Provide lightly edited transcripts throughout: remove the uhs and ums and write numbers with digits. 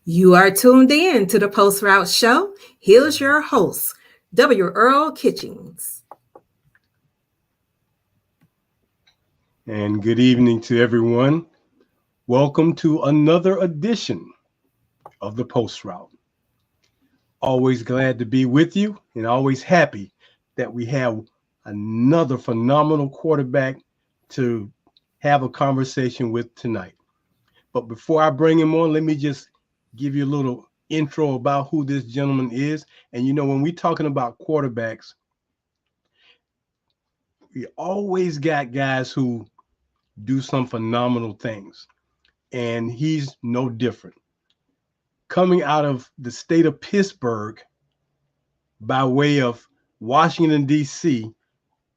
You are tuned in to the Post Route Show. Here's your host, W. Earl Kitchings. And good evening to everyone. Welcome to another edition of the Post Route. Always glad to be with you and always happy that we have another phenomenal quarterback to have a conversation with tonight. But before I bring him on, let me just give you a little intro about who this gentleman is. And when we're talking about quarterbacks, we always got guys who do some phenomenal things. And he's no different. Coming out of the state of Pittsburgh by way of Washington, D.C.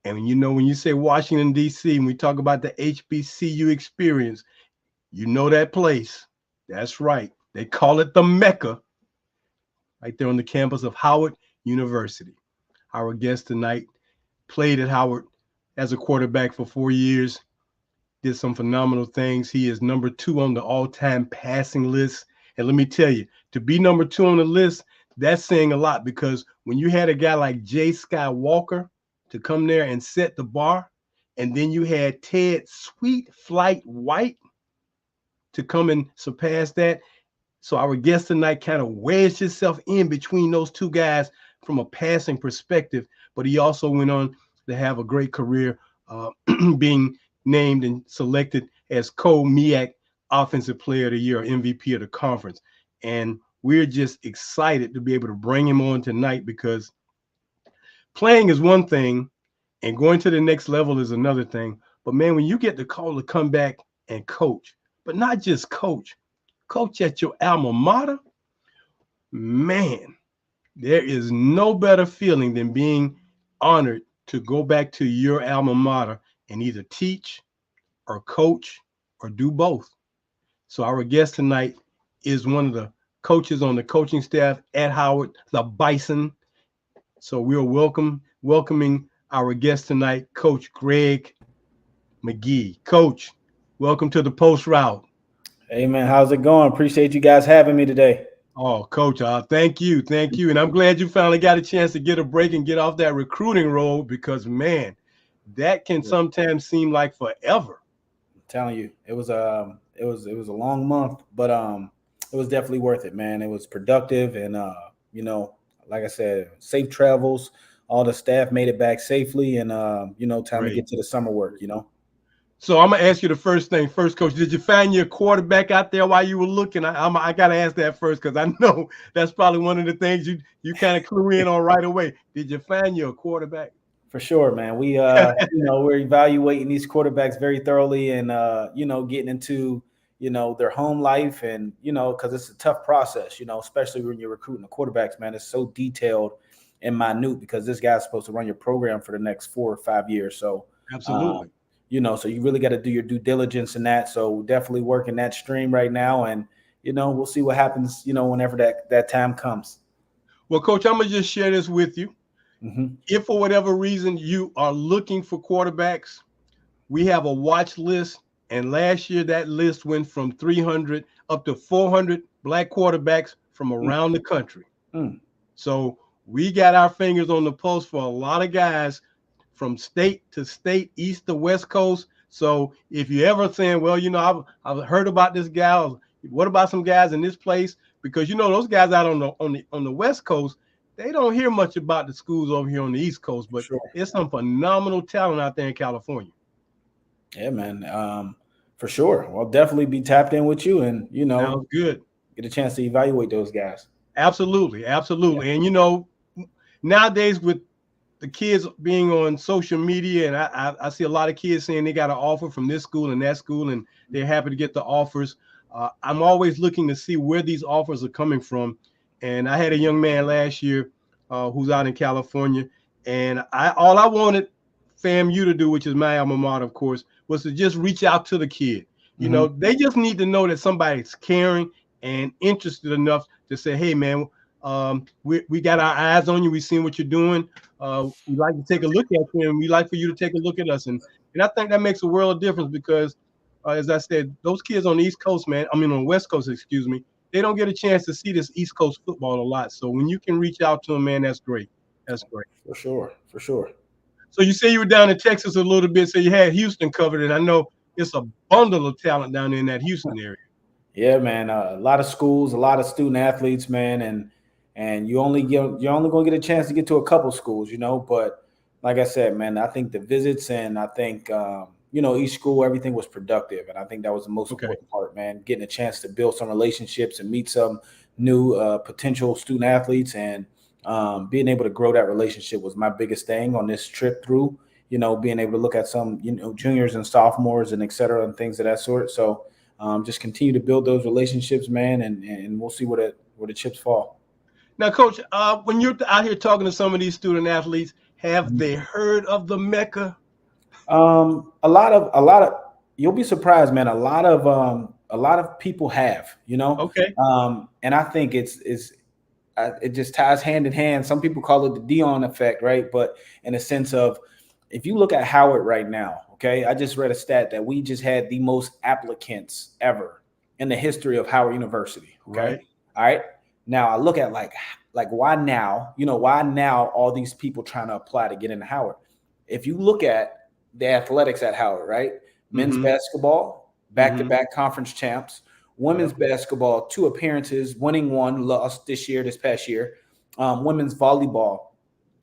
And when you say Washington, D.C., when we talk about the HBCU experience, you know that place. That's right. They call it the Mecca, right there on the campus of Howard University. Our guest tonight played at Howard as a quarterback for 4 years, did some phenomenal things. He is number 2 on the all-time passing list. And let me tell you, to be number 2 on the list, that's saying a lot, because when you had a guy like Jay Skywalker to come there and set the bar, and then you had Ted Sweet Flight White to come and surpass that. So our guest tonight kind of wedged himself in between those two guys from a passing perspective, but he also went on to have a great career, being named and selected as MEAC Offensive Player of the Year, or MVP of the conference. And we're just excited to be able to bring him on tonight, because playing is one thing and going to the next level is another thing. But man, when you get the call to come back and coach, but not just coach at your alma mater, man, there is no better feeling than being honored to go back to your alma mater and either teach or coach or do both. So our guest tonight is one of the coaches on the coaching staff at Howard, the Bison. So we're welcoming our guest tonight, Coach Greg McGee. Coach, welcome to the Post Route. Hey man, how's it going? Appreciate you guys having me today. Oh, Coach, thank you. And I'm glad you finally got a chance to get a break and get off that recruiting road, because man, that can sometimes seem like forever. I'm telling you, it was a long month, but it was definitely worth it, man. It was productive, and like I said, safe travels. All the staff made it back safely, and time Great. to get to the summer work. So I'm gonna ask you the first thing first, Coach. Did you find your quarterback out there while you were looking? I gotta ask that first, because I know that's probably one of the things you kind of clue in on right away. Did you find your quarterback? For sure, man. We we're evaluating these quarterbacks very thoroughly, and getting into their home life, and because it's a tough process, especially when you're recruiting the quarterbacks, man. It's so detailed and minute, because this guy's supposed to run your program for the next 4 or 5 years. So Absolutely. So you really got to do your due diligence in that. So definitely working that stream right now, and we'll see what happens, whenever that time comes. Well, Coach, I'm gonna just share this with you. Mm-hmm. If for whatever reason you are looking for quarterbacks, we have a watch list, and last year that list went from 300 up to 400 black quarterbacks from around the country. So we got our fingers on the pulse for a lot of guys from state to state, east to west coast. So if you're ever saying, well, I've heard about this guy, what about some guys in this place? Because those guys out on the west coast, they don't hear much about the schools over here on the east coast, but Sure. There's some phenomenal talent out there in California. Yeah, man. For sure. I'll definitely be tapped in with you, and Sounds good. get a chance to evaluate those guys. Absolutely. Yeah. And nowadays with the kids being on social media, and I see a lot of kids saying they got an offer from this school and that school, and they're happy to get the offers. I'm always looking to see where these offers are coming from. And I had a young man last year who's out in California, and all I wanted FAMU to do, which is my alma mater, of course, was to just reach out to the kid. They just need to know that somebody's caring and interested enough to say, hey, man, we got our eyes on you. We've seen what you're doing. We'd like to take a look at you, and we'd like for you to take a look at us. And I think that makes a world of difference, because, as I said, those kids on the East Coast, man, on the West Coast, excuse me, they don't get a chance to see this East Coast football a lot. So when you can reach out to them, man, that's great. That's great. For sure, for sure. So you say you were down in Texas a little bit, so you had Houston covered, and I know it's a bundle of talent down there in that Houston area. Yeah, man. A lot of schools, a lot of student athletes, man, and you're only going to get a chance to get to a couple schools, you know. But like I said, man, I think the visits and I think each school, everything was productive, and I think that was the most important part, man. Getting a chance to build some relationships and meet some new potential student athletes, and being able to grow that relationship was my biggest thing on this trip through. You know, being able to look at some juniors and sophomores and et cetera and things of that sort. So. Just continue to build those relationships, man, and we'll see where the chips fall. Now, Coach, when you're out here talking to some of these student athletes, have they heard of the Mecca? A lot of you'll be surprised, man. A lot of people have, Okay. And I think it just ties hand in hand. Some people call it the Dion effect, right? But in a sense of, if you look at Howard right now, okay, I just read a stat that we just had the most applicants ever in the history of Howard University. Okay. Right. All right. Now I look at like why now? Why now all these people trying to apply to get into Howard? If you look at the athletics at Howard, right? Men's basketball, back-to-back conference champs, women's basketball, 2 appearances, winning 1, lost this past year. Women's volleyball.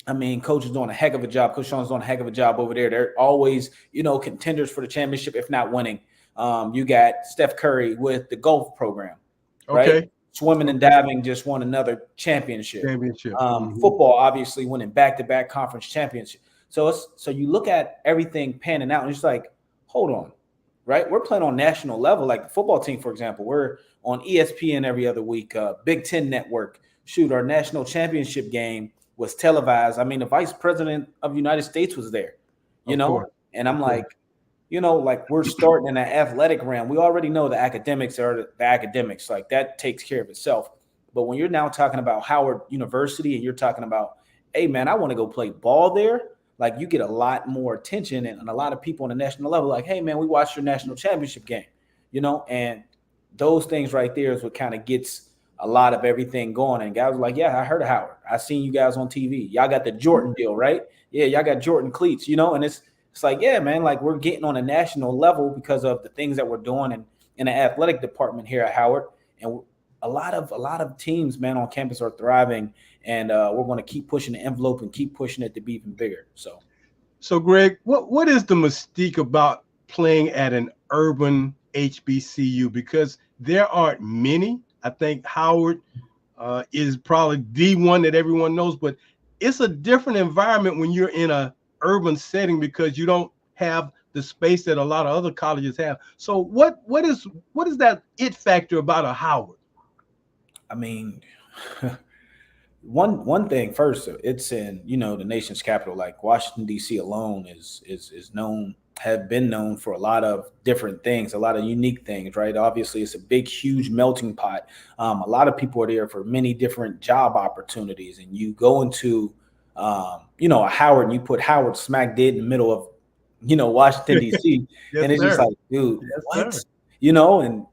I mean, Coach is doing a heck of a job. Coach Sean's doing a heck of a job over there. They're always, contenders for the championship, if not winning. You got Steph Curry with the golf program, right? Swimming and diving just won another championship. Football, obviously, winning back-to-back conference championship. So you look at everything panning out, and it's like, hold on, right? We're playing on national level. Like the football team, for example, we're on ESPN every other week, Big Ten Network. Shoot, our national championship game was televised. I mean, the vice president of the United States was there, and I'm like, we're starting in an athletic realm. We already know the academics are the academics, like that takes care of itself. But when you're now talking about Howard University and you're talking about, hey, man, I want to go play ball there, like you get a lot more attention and a lot of people on the national level, like, hey, man, we watched your national championship game, and those things right there is what kind of gets a lot of everything going. And guys were like, yeah, I heard of Howard. I seen you guys on TV. Y'all got the Jordan deal, right? Yeah, y'all got Jordan cleats, and it's like, yeah, man, like we're getting on a national level because of the things that we're doing in the athletic department here at Howard. And a lot of teams, man, on campus are thriving, and we're going to keep pushing the envelope and keep pushing it to be even bigger. So Greg, what is the mystique about playing at an urban HBCU? Because there aren't many. I think Howard is probably the one that everyone knows, but it's a different environment when you're in a urban setting because you don't have the space that a lot of other colleges have. So what is that it factor about a Howard? I mean, one thing first, it's in the nation's capital. Like Washington D.C. alone is have been known for a lot of different things, a lot of unique things, right? Obviously, it's a big, huge melting pot. A lot of people are there for many different job opportunities, and you go into a Howard, and you put Howard smack dead in the middle of Washington D.C. Yes, and it's just like, dude, what? And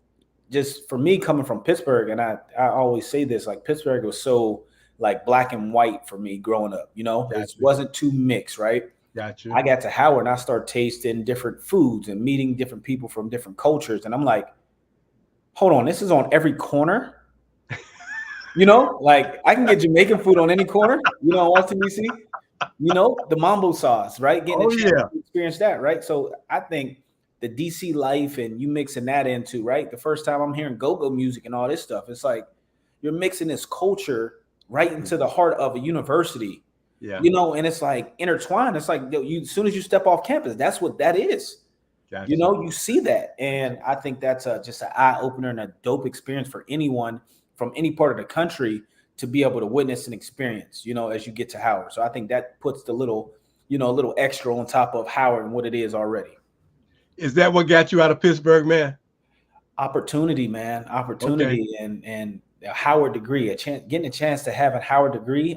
just for me coming from Pittsburgh, and I always say this, like Pittsburgh was so like black and white for me growing up. It wasn't too mixed, right? Gotcha. I got to Howard and I started tasting different foods and meeting different people from different cultures. And I'm like, hold on, this is on every corner. Like I can get Jamaican food on any corner, Washington DC, the mambo sauce, right? Getting a chance to experience that, right? So I think the DC life and you mixing that into, right? The first time I'm hearing go-go music and all this stuff, it's like you're mixing this culture right into the heart of a university. Yeah. And it's like intertwined. It's like as soon as you step off campus, that's what that is. Gotcha. You see that. And I think that's just an eye opener and a dope experience for anyone from any part of the country to be able to witness and experience, as you get to Howard. So I think that puts the little extra on top of Howard and what it is already. Is that what got you out of Pittsburgh, man? Opportunity, man. Opportunity and a Howard degree, getting a chance to have a Howard degree.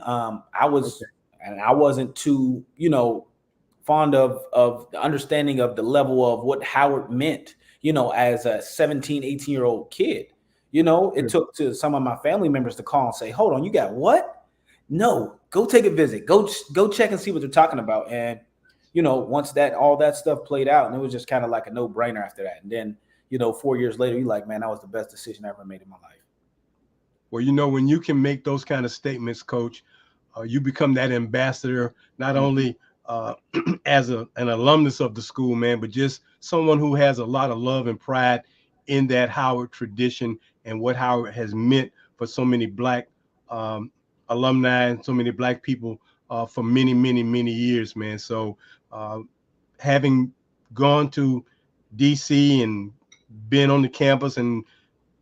And I wasn't too, fond of the understanding of the level of what Howard meant, as a 17, 18-year-old kid. You know, it took to some of my family members to call and say, "Hold on, you got what? No, go take a visit. Go check and see what they're talking about." And you know, once that all that stuff played out, and it was just kind of like a no-brainer after that. And then, you know, 4 years later, you're like, man, that was the best decision I ever made in my life. Well, you know, when you can make those kind of statements, Coach, you become that ambassador, not only as an alumnus of the school, man, but just someone who has a lot of love and pride in that Howard tradition and what Howard has meant for so many Black alumni and so many Black people for many, many, many years, man. So having gone to DC and been on the campus and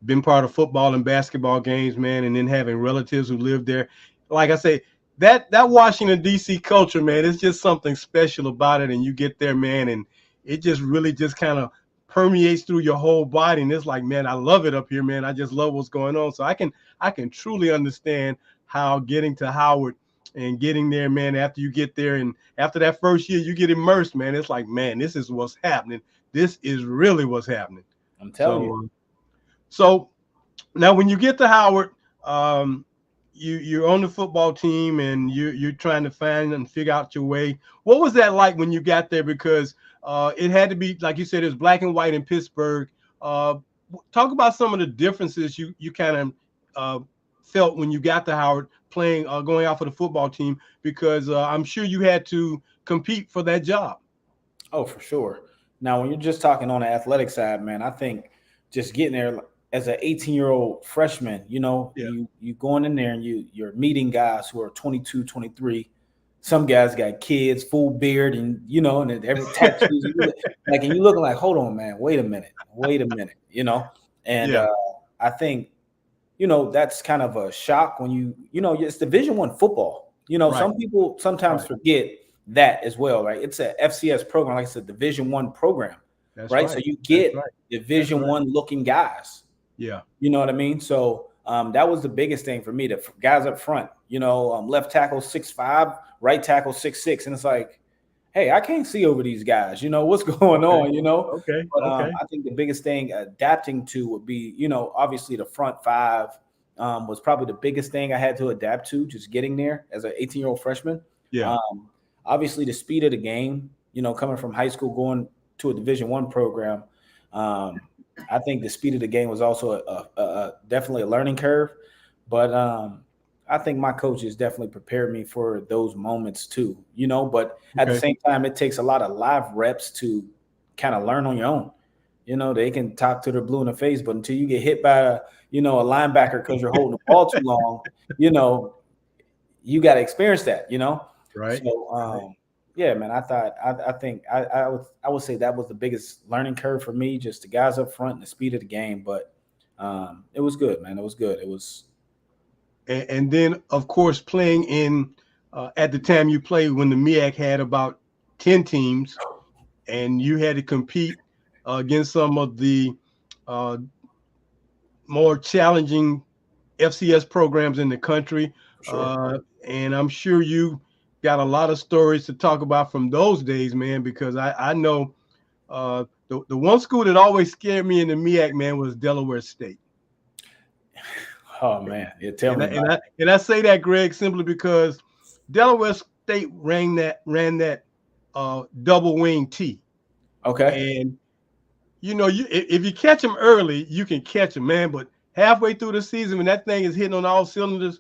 been part of football and basketball games, man, and then having relatives who live there. Like I say, that Washington D.C. culture, man, it's just something special about it. And you get there, man, and it just really just kind of permeates through your whole body. And it's like, man, I love it up here, man. I just love what's going on. So I can truly understand how getting to Howard and getting there, man, after you get there and after that first year, you get immersed, man. It's like, man, this is what's happening. This is really what's happening. I'm telling you. So now when you get to Howard, you're on the football team and you're trying to find and figure out your way. What was that like when you got there? Because it had to be, like you said, it was black and white in Pittsburgh. Talk about some of the differences you kind of felt when you got to Howard playing, going out for the football team, because I'm sure you had to compete for that job. Oh, for sure. Now, when you're just talking on the athletic side, man, I think just getting there as an 18-year-old freshman, you know, you going in there and you're meeting guys who are 22, 23. Some guys got kids, full beard, and you know, and every tattoos, like, and you looking like, hold on, man, wait a minute, you know. And I think, you know, that's kind of a shock when you know, it's Division I football. You know, some people sometimes forget that as well, right? It's a FCS program, like it's a Division I program. That's right. So you get Division I looking guys. Yeah. You know what I mean? So that was the biggest thing for me. The guys up front, you know, left tackle 6'5", right tackle 6'6", and it's like, hey, I can't see over these guys. You know what's going on? You know. But I think the biggest thing adapting to would be, you know, obviously the front five was probably the biggest thing I had to adapt to, just getting there as an 18-year-old freshman. Yeah. Obviously the speed of the game, you know, coming from high school going to a Division I program, I think the speed of the game was also definitely a learning curve. But I think my coaches definitely prepared me for those moments too, you know. But at the same time, it takes a lot of live reps to kind of learn on your own. You know, they can talk to their blue in the face, but until you get hit by a linebacker because you're holding the ball too long, you know, you got to experience that, you know. Right. So, yeah, man, I think I would say that was the biggest learning curve for me, just the guys up front and the speed of the game. But it was good, man. It was good. It was. And then, of course, playing in at the time you played when the MEAC had about 10 teams, and you had to compete against some of the more challenging FCS programs in the country. Sure. And I'm sure you got a lot of stories to talk about from those days, man, because I know the one school that always scared me in the MEAC, man, was Delaware State. Oh man, tell me. And I say that, Greg, simply because Delaware State ran that double wing T. Okay. And you know, if you catch them early, you can catch them, man. But halfway through the season, when that thing is hitting on all cylinders,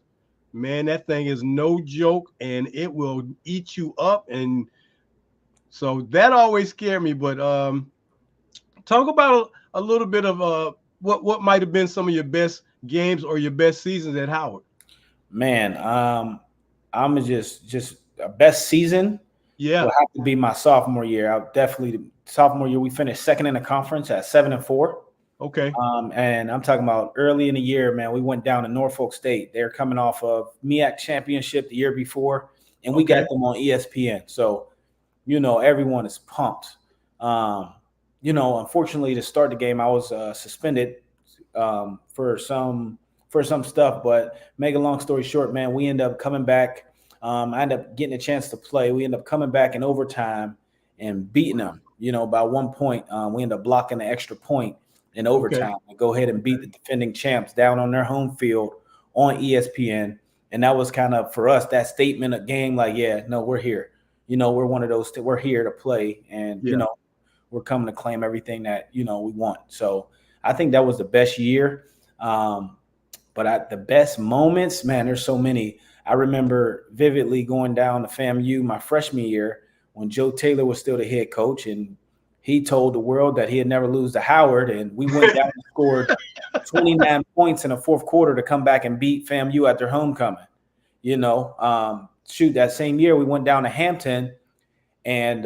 man, that thing is no joke, and it will eat you up. And so that always scared me. But talk about a little bit of what might have been some of your best games or your best seasons at Howard. Man, I'm just a best season. Yeah, will have to be my sophomore year. I definitely sophomore year we finished second in the conference at 7-4. Okay. And I'm talking about early in the year, man. We went down to Norfolk State. They're coming off of MEAC championship the year before, and we got them on ESPN. So, you know, everyone is pumped. You know, unfortunately, to start the game, I was suspended for some stuff. But make a long story short, man, we end up coming back. I ended up getting a chance to play. We ended up coming back in overtime and beating them, you know, by 1 point. We ended up blocking the extra point. in Okay. overtime and go ahead and beat the defending champs down on their home field on ESPN. And that was kind of for us that statement of game, like, yeah, no, we're here. We're one of those. We're here to play, and Yeah. we're coming to claim everything that we want. So I think that was the best year. But the best moments, man, there's so many. I remember vividly going down to FAMU my freshman year when Joe Taylor was still the head coach, and he told the world that he'd never lose to Howard, and we went down and scored 29 points in the fourth quarter to come back and beat FAMU at their homecoming. That same year we went down to Hampton, and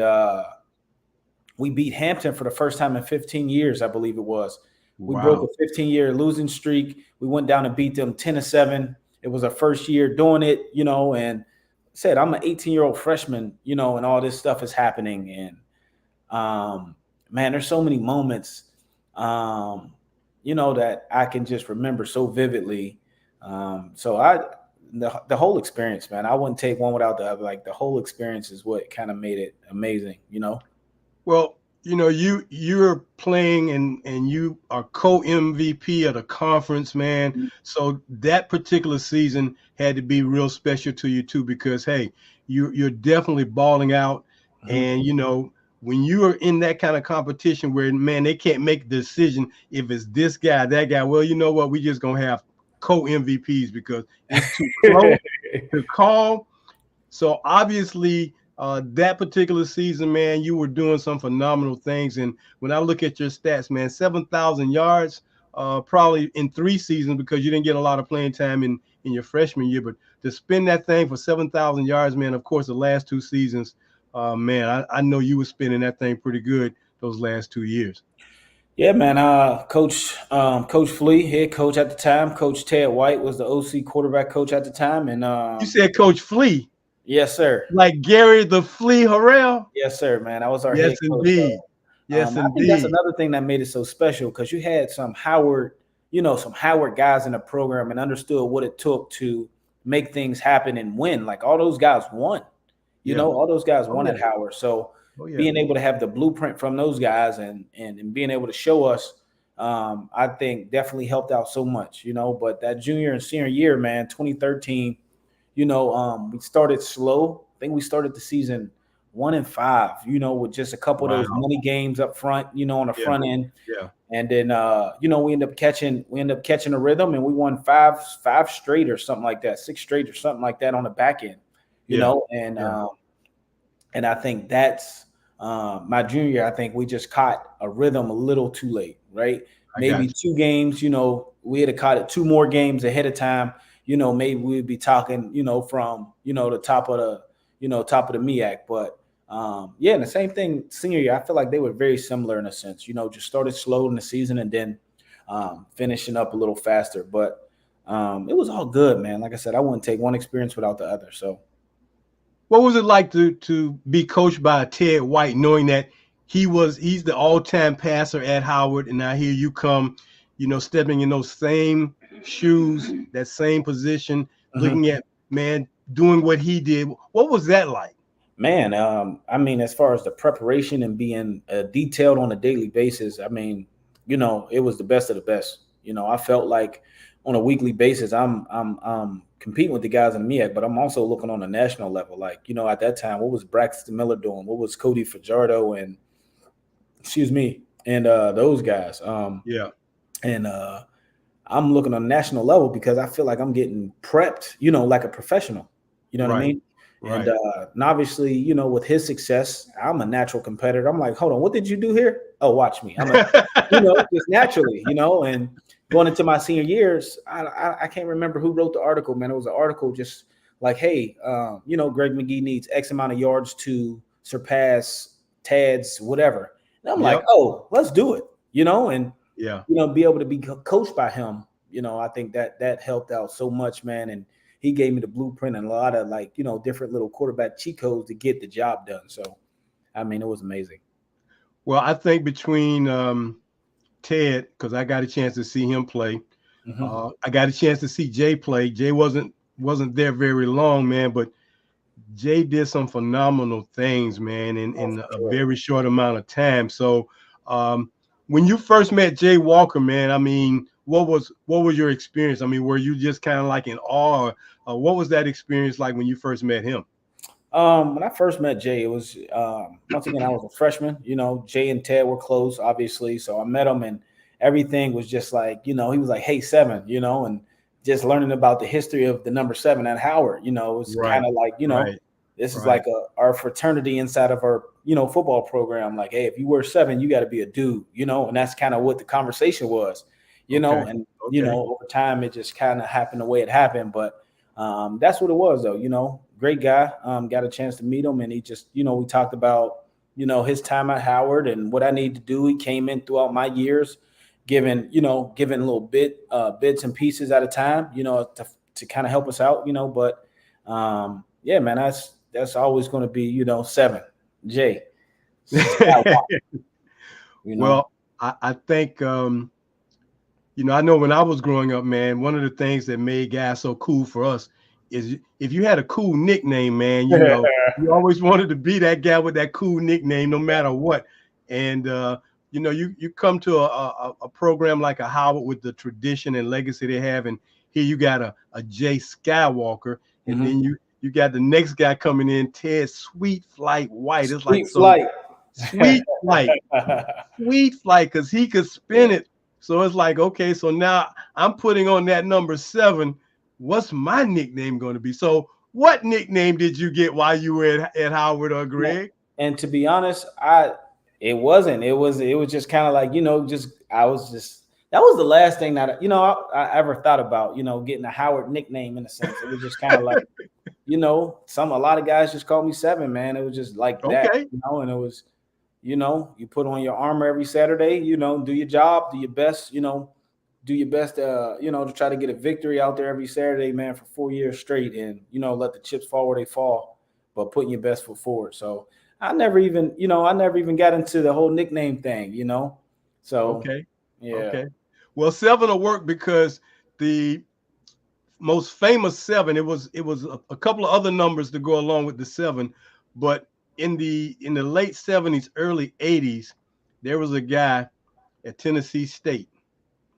we beat Hampton for the first time in 15 years, I believe it was. We broke a 15-year losing streak. We went down and beat them 10-7. It was our first year doing it, and said I'm an 18-year-old freshman, and all this stuff is happening. And man, there's so many moments, that I can just remember so vividly. The whole experience, man, I wouldn't take one without the other. Like the whole experience is what kind of made it amazing, Well, you're playing and you are co-MVP of the conference, man. Mm-hmm. So that particular season had to be real special to you too, because hey, you're definitely balling out. Mm-hmm. And when you are in that kind of competition where, man, they can't make the decision if it's this guy, that guy. Well, you know what? We just gonna have co-MVPs because it's too close to call. So obviously, that particular season, man, you were doing some phenomenal things. And when I look at your stats, man, 7,000 yards, probably in 3 seasons because you didn't get a lot of playing time in your freshman year. But to spend that thing for 7,000 yards, man, of course, the last 2 seasons, man, I know you were spending that thing pretty good those last 2 years. Yeah, man. Coach Flea, head coach at the time. Coach Ted White was the OC quarterback coach at the time. And You said Coach Flea. yes, sir. Like Gary the Flea Harrell? Yes, sir, man. That was our Yes, head coach. indeed. Yes, I think that's indeed. another thing that made it so special because you had some Howard guys in the program and understood what it took to make things happen and win. Like all those guys won. All those guys won at Howard. So being able to have the blueprint from those guys and being able to show us, I think definitely helped out so much. But that junior and senior year, man, 2013. We started slow. I think we started the season 1-5, with just a couple of those money games up front, on the front end. Yeah. And then we end up catching a rhythm and we won five straight or something like that, 6 straight or something like that on the back end, and I think that's my junior year. I think we just caught a rhythm a little too late, right? Maybe 2 games, we had caught it 2 more games ahead of time. Maybe we'd be talking, from, the top of the MEAC. But and the same thing senior year. I feel like they were very similar in a sense, just started slow in the season and then finishing up a little faster. But it was all good, man. Like I said, I wouldn't take one experience without the other. So what was it like to be coached by Ted White, knowing that he's the all-time passer at Howard, and now here you come, stepping in those same shoes, that same position, looking at, man, doing what he did. What was that like? Man, I mean, as far as the preparation and being detailed on a daily basis, I mean, it was the best of the best. I felt like on a weekly basis, I'm competing with the guys in the MEAC, but I'm also looking on a national level. Like, at that time, what was Braxton Miller doing? What was Cody Fajardo and those guys? And I'm looking on a national level because I feel like I'm getting prepped, like a professional. You know what I mean? Right. And obviously, with his success, I'm a natural competitor. I'm like, hold on, what did you do here? Oh, watch me. I'm like, just naturally, and going into my senior years, I can't remember who wrote the article, man. It was an article just like, hey, Greg McGee needs X amount of yards to surpass Tad's whatever. And I'm like, oh, let's do it, and be able to be coached by him. I think that helped out so much, man. And he gave me the blueprint and a lot of different little quarterback cheat codes to get the job done. So, I mean, it was amazing. Well, I think between Ted, because I got a chance to see him play, I got a chance to see Jay play. Jay wasn't there very long, man, but Jay did some phenomenal things, man, in a very short amount of time. So when you first met Jay Walker, man, I mean, what was your experience? I mean, were you just kind of like in awe? Or what was that experience like when you first met him? When I first met Jay, it was once again I was a freshman. You know, Jay and Ted were close, obviously. So I met him, and everything was just like, you know, he was like, "Hey, seven," you know, and just learning about the history of the number seven at Howard. You know, it was Right, kind of like, you know, right, this is right. like our fraternity inside of our, you know, football program. Like, hey, if you wear seven, you got to be a dude, you know, and that's kind of what the conversation was, you know, Okay, and you okay. know, over time it just kind of happened the way it happened, but that's what it was, though. You know, great guy. Got a chance to meet him, and he just, you know, we talked about, you know, his time at Howard and what I need to do. He came in throughout my years, giving a little bits and pieces at a time, you know, to kind of help us out, you know. But yeah, man, that's always going to be, you know, seven, J, Skywalker, you know. Well, I think I know when I was growing up, man, one of the things that made guys so cool for us is if you had a cool nickname, man, you always wanted to be that guy with that cool nickname, no matter what. And you come to a program like a Howard with the tradition and legacy they have, and here you got a Jay Skywalker, and Mhm. then you got the next guy coming in, Ted Sweet Flight White. It's like Sweet so flight. sweet flight. Sweet flight, because he could spin Yeah. it. So it's like, okay, so now I'm putting on that number seven. What's my nickname going to be? So what nickname did you get while you were at Howard or Man, Greg? and to be honest, it was just kind of like, you know, just I was just that was the last thing that you know I ever thought about, you know, getting a Howard nickname in a sense. It was just kind of like, you know, a lot of guys just called me seven, man. It was just like that, Okay. you know, and it was, you know, you put on your armor every Saturday, you know, do your job, do your best, you know, you know, to try to get a victory out there every Saturday, man, for 4 years straight, and you know, let the chips fall where they fall, but putting your best foot forward. So I never even got into the whole nickname thing, you know. So Okay. yeah. Okay. Well, seven will work because the most famous seven, it was a couple of other numbers to go along with the seven, but in the late 70s, early 80s, there was a guy at Tennessee State.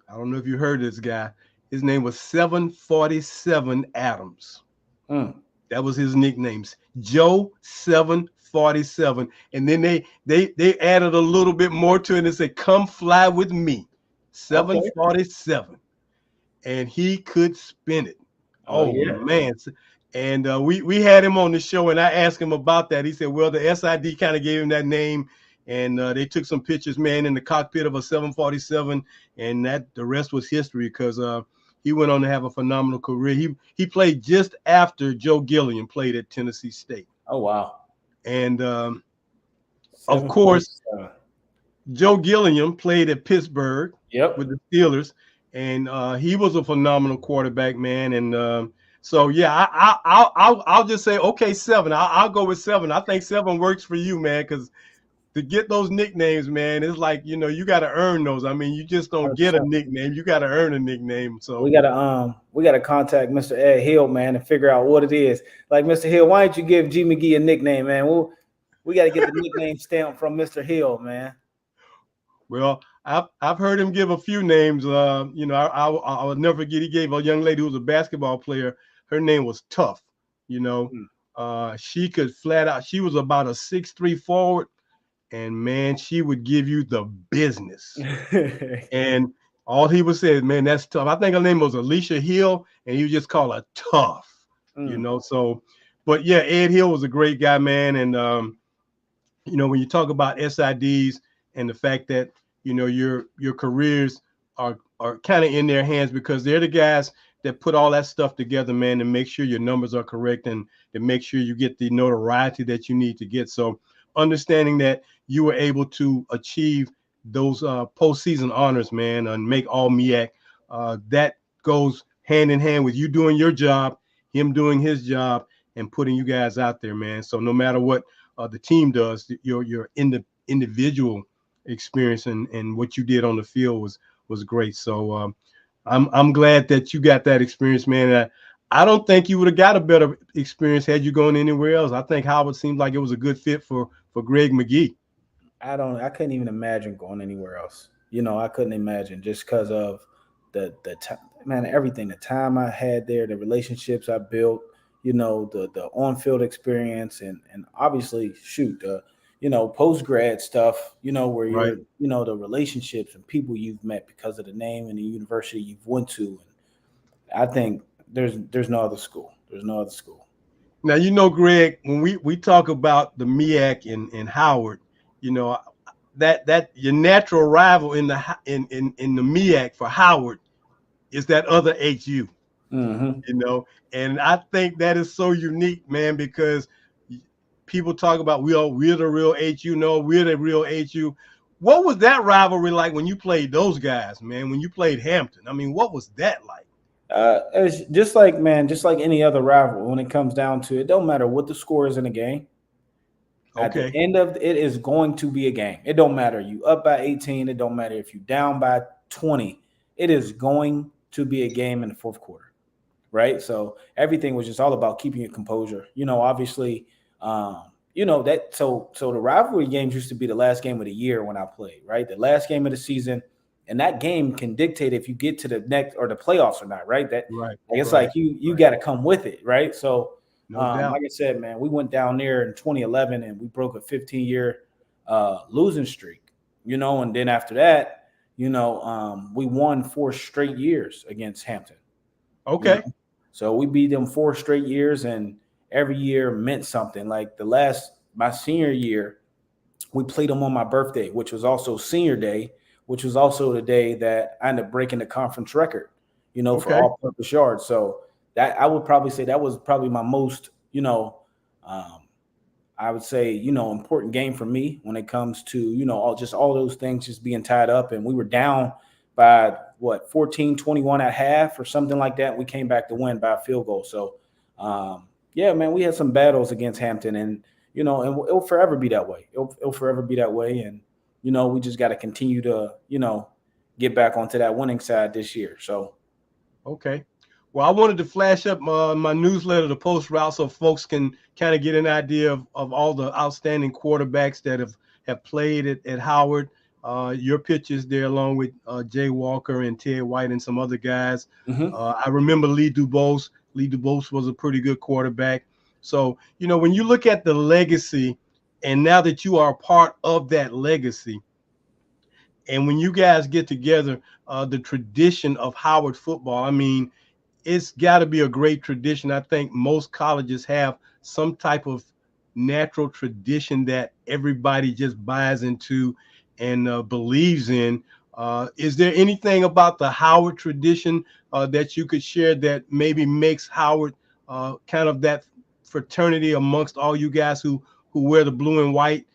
I don't know if you heard of this guy. His name was 747 Adams. Mm, That was his nicknames. Joe 747. And then they added a little bit more to it and said, "Come fly with me." okay. 747. And he could spin it. Oh Oh yeah. man. And we had him on the show, and I asked him about that. He said, well, the SID kind of gave him that name, and they took some pictures, man, in the cockpit of a 747, and that the rest was history because he went on to have a phenomenal career. He played just after Joe Gilliam played at Tennessee State. Oh wow. And of course, 747. Joe Gilliam played at Pittsburgh with Yep. the Steelers, and he was a phenomenal quarterback, man. And so, yeah, I'll just say, okay, seven. I'll go with seven. I think seven works for you, man, because to get those nicknames, man, it's like, you got to earn those. I mean, you just don't get a 100%. nickname. You got to earn a nickname. So, We gotta contact Mr. Ed Hill, man, and figure out what it is. Like, Mr. Hill, why don't you give G McGee a nickname, man? We gotta get the nickname stamp from Mr. Hill, man. well, I've heard him give a few names. I'll never forget. He gave a young lady who was a basketball player. Her name was Tough. You know, Hmm. she could flat out. She was about a 6'3" forward, and man, she would give you the business. And all he would say is, "Man, that's tough." I think her name was Alicia Hill, and he would just call her Tough. Mm, So, but yeah, Ed Hill was a great guy, man, and when you talk about SIDs and the fact that your careers are kind of in their hands because they're the guys that put all that stuff together, man, and make sure your numbers are correct and to make sure you get the notoriety that you need to get. So understanding that you were able to achieve those postseason honors, man, and make all MEAC, that goes hand in hand with you doing your job, him doing his job, and putting you guys out there, man. So no matter what the team does, your individual experience and what you did on the field was great. So I'm glad that you got that experience, man. I don't think you would have got a better experience had you gone anywhere else. I think Howard seemed like it was a good fit for Greg McGee. I couldn't even imagine going anywhere else. I couldn't imagine just because of the time, man, everything, the time I had there, the relationships I built, the on field experience, and obviously, shoot, the post grad stuff, where Right. you're, the relationships and people you've met because of the name and the university you've went to, and I think there's no other school. There's no other school. Now, Greg, when we talk about the MEAC in Howard, you know, that your natural rival in the MEAC for Howard is that other HU, Hmm. and I think that is so unique, man, because people talk about we're the real HU, no, we're the real HU. What was that rivalry like when you played those guys, man? When you played Hampton, I mean, what was that like? It's just like, man, just like any other rival. When it comes down to it, don't matter what the score is in a game. At the Okay, end of it is going to be a game. It don't matter you up by 18. It don't matter if you down by 20. It is going to be a game in the fourth quarter, right? So everything was just all about keeping your composure. Obviously, that. So the rivalry games used to be the last game of the year when I played, right? The last game of the season, and that game can dictate if you get to the next or the playoffs or not, right? That right, like, it's right, like you right. got to come with it, right? So No doubt. like I said, man, we went down there in 2011 and we broke a 15-year losing streak, and then after that, we won 4 straight years against Hampton, you know. Okay, So we beat them 4 straight years, and every year meant something. Like my senior year, we played them on my birthday, which was also senior day, which was also the day that I ended up breaking the conference record, for okay, all purpose yards. So that I would probably say that was probably my most, um, I would say, important game for me when it comes to, all those things just being tied up. And we were down by what, 14-21 at half or something like that. We came back to win by a field goal. So, yeah, man, we had some battles against Hampton, and, and it'll forever be that way. It'll forever be that way. And, we just got to continue to, get back onto that winning side this year. So, okay. Well, I wanted to flash up my newsletter, the Post Route, so folks can kind of get an idea of all the outstanding quarterbacks that have played at Howard. Your pictures there, along with Jay Walker and Ted White and some other guys. mhm. I remember Lee Dubose. Lee Dubose was a pretty good quarterback. So, when you look at the legacy, and now that you are a part of that legacy, and when you guys get together, the tradition of Howard football, I mean, it's got to be a great tradition. I think most colleges have some type of natural tradition that everybody just buys into and believes in. Is there anything about the Howard tradition that you could share that maybe makes Howard kind of that fraternity amongst all you guys who wear the blue and white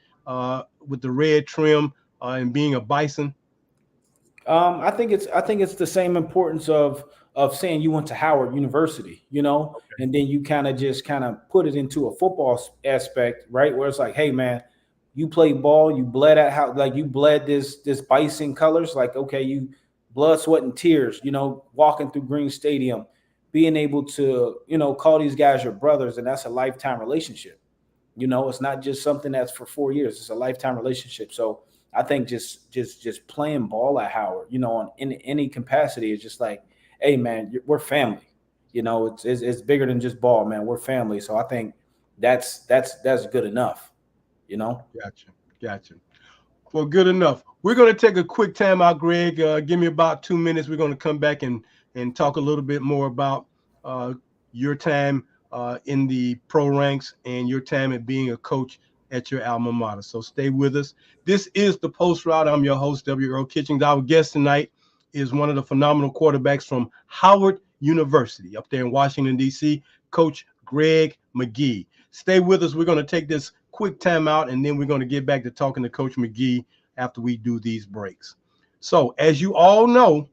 with the red trim and being a bison? I think it's the same importance of saying you went to Howard University, and then you kind of put it into a football aspect, right? Where it's like, hey man, you played ball, you bled at how like you bled this bison colors, like okay, you blood, sweat, and tears, walking through Green Stadium, being able to, call these guys your brothers, and that's a lifetime relationship. It's not just something that's for 4 years. It's a lifetime relationship. So I think just playing ball at Howard, in any capacity is just like, hey man, we're family. It's bigger than just ball, man. We're family. So I think that's good enough. You know. Gotcha. Gotcha. Well, good enough. We're going to take a quick time out, Greg. Give me about 2 minutes. We're going to come back and talk a little bit more about uh, your time in the pro ranks and your time at being a coach at your alma mater. So stay with us. This is the Post Route. I'm your host, Earl Kitchings. Our guest tonight is one of the phenomenal quarterbacks from Howard University up there in Washington, D.C., Coach Greg McGee. Stay with us. We're going to take this quick time out, and then we're going to get back to talking to Coach McGee after we do these breaks. So, as you all know,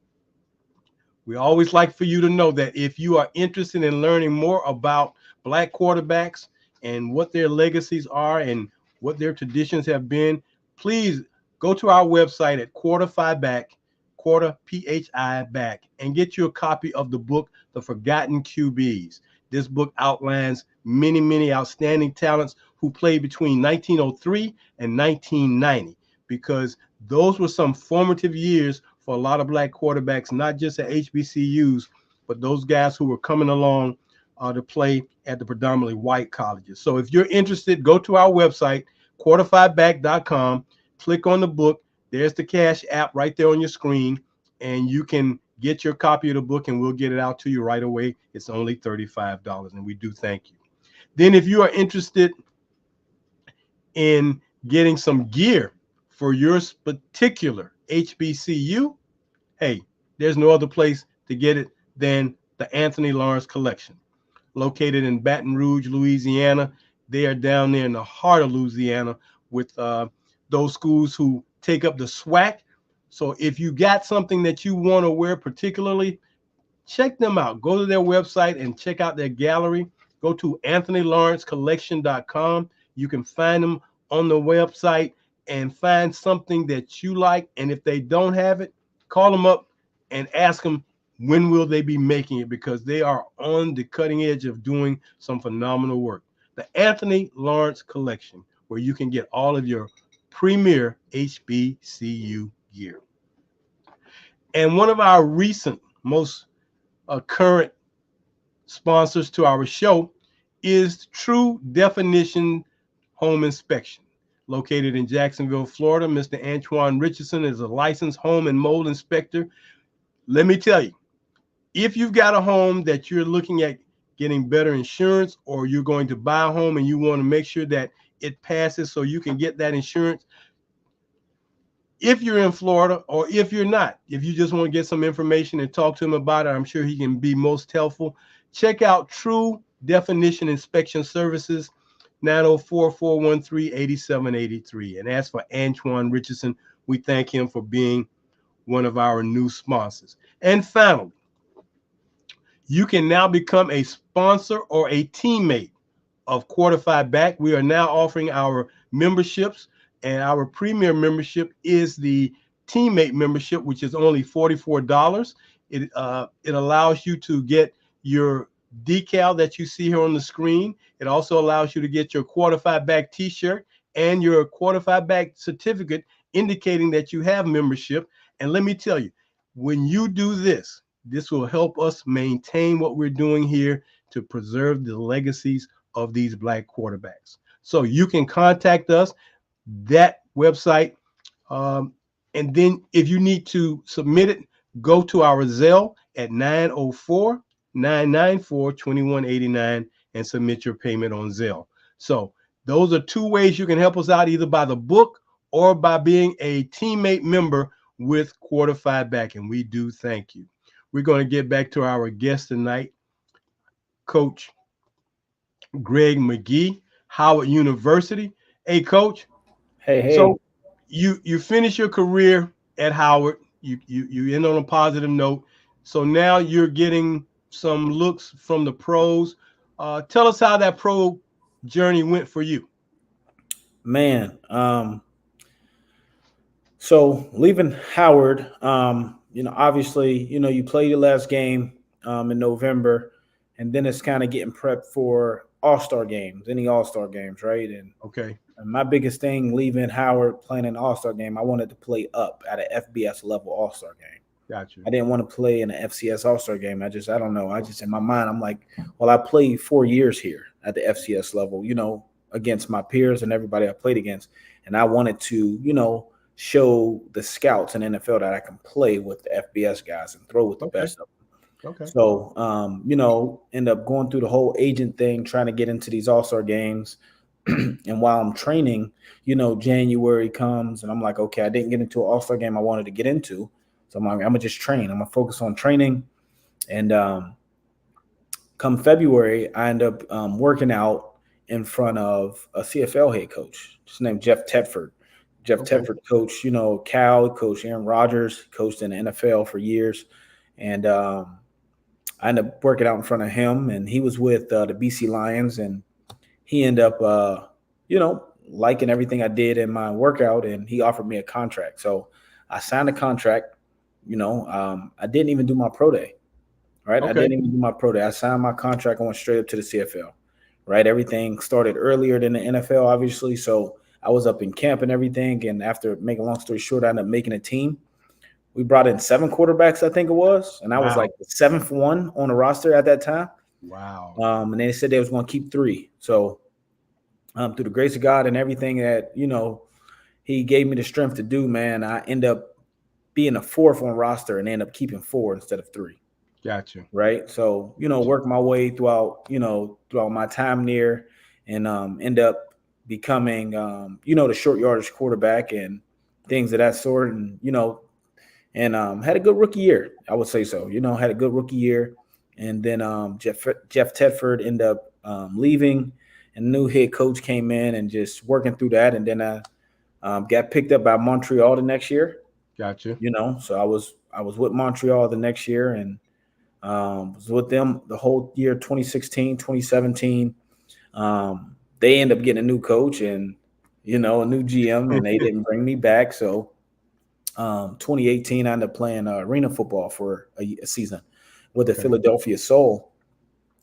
we always like for you to know that if you are interested in learning more about Black quarterbacks and what their legacies are and what their traditions have been, please go to our website at Quarter PHI back, and get you a copy of the book, The Forgotten QBs. This book outlines many, many outstanding talents who played between 1903 and 1990, because Those were some formative years for a lot of black quarterbacks, not just at HBCUs, but those guys who were coming along to play at the predominantly white colleges. So if you're interested, go to our website, quarterfiveback.com, click on the book. There's the Cash app right there on your screen, and you can get your copy of the book, and we'll get it out to you right away. It's only $35, and we do thank you. Then if you are interested in getting some gear for your particular HBCU, hey, there's no other place to get it than the Anthony Lawrence Collection, located in Baton Rouge, Louisiana. They are down there in the heart of Louisiana with those schools who take up the SWAC. So if you got something that you want to wear particularly, check them out. Go to their website and check out their gallery. Go to anthonylawrencecollection.com. You can find them on the website and find something that you like. And if they don't have it, call them up and ask them when will they be making it, because they are on the cutting edge of doing some phenomenal work. The Anthony Lawrence Collection, where you can get all of your premier HBCU gear. And one of our recent, most current sponsors to our show is True Definition Home Inspection, located in Jacksonville, Florida. Mr. Antoine Richardson is a licensed home and mold inspector. Let me tell you, if you've got a home that you're looking at getting better insurance, or you're going to buy a home and you want to make sure that it passes so you can get that insurance, if you're in Florida, or if you're not, if you just want to get some information and talk to him about it, I'm sure he can be most helpful. Check out True Definition Inspection Services, 904-413-8783. And as for Antoine Richardson, we thank him for being one of our new sponsors. And finally, you can now become a sponsor or a teammate of Quarterfive Back. We are now offering our memberships, and our premier membership is the teammate membership, which is only $44. It allows you to get your decal that you see here on the screen. It also allows you to get your Quarterfive Back t-shirt and your Quarterfive Back certificate indicating that you have membership. And let me tell you, when you do this, this will help us maintain what we're doing here to preserve the legacies of these black quarterbacks. So you can contact us, that website. And then if you need to submit it, go to our Zelle at 904-994-2189 and submit your payment on Zelle. So those are two ways you can help us out, either by the book or by being a teammate member with Quarterfive Back. And we do thank you. We're going to get back to our guest tonight, Coach Greg McGee, Howard University. Hey, Coach. Hey. So you finish your career at Howard. You end on a positive note. So now you're getting some looks from the pros. Tell us how that pro journey went for you. Man, so leaving Howard, obviously, you play your last game in November, and then it's kind of getting prepped for All-Star games, any All-Star games, right? And okay. And my biggest thing leaving Howard, playing an All-Star game, I wanted to play up at an FBS level All-Star game. Gotcha. I didn't want to play in an FCS All-Star game. I don't know. I just, in my mind, I'm like, well, I played 4 years here at the FCS level, against my peers and everybody I played against. And I wanted to, show the scouts in NFL that I can play with the FBS guys and throw with the best of them. Okay. So, end up going through the whole agent thing, trying to get into these All-Star games. And while I'm training, January comes and I'm like, okay, I didn't get into an All-Star game I wanted to get into. So I'm like, I'm going to just train. I'm going to focus on training. And come February, I end up working out in front of a CFL head coach. His name Jeff Tedford. Tedford coached, Cal, coached Aaron Rodgers, coached in the NFL for years. And I ended up working out in front of him, and he was with the BC Lions, and he ended up, liking everything I did in my workout, and he offered me a contract. So I signed a contract. I didn't even do my pro day, right? Okay. I didn't even do my pro day. I signed my contract and went straight up to the CFL, right? Everything started earlier than the NFL, obviously. So I was up in camp and everything. And after making a long story short, I ended up making a team. We brought in 7 quarterbacks, I think it was, and I was Wow. like the 7th one on the roster at that time. Wow. And they said they was going to keep 3. So through the grace of God and everything that He gave me the strength to do, man, I end up being a 4th on roster and end up keeping 4 instead of 3. Gotcha. Right. So work my way throughout my time there, and end up becoming the short yardage quarterback and things of that sort, and had a good rookie year. I would say so. Had a good rookie year, and then Jeff Tedford ended up leaving, and new head coach came in, and just working through that, and then I got picked up by Montreal the next year. Gotcha. So I was with Montreal the next year, and was with them the whole year 2016, 2017. They end up getting a new coach and a new GM, and they didn't bring me back. So 2018, I ended up playing arena football for a season with the Philadelphia Soul.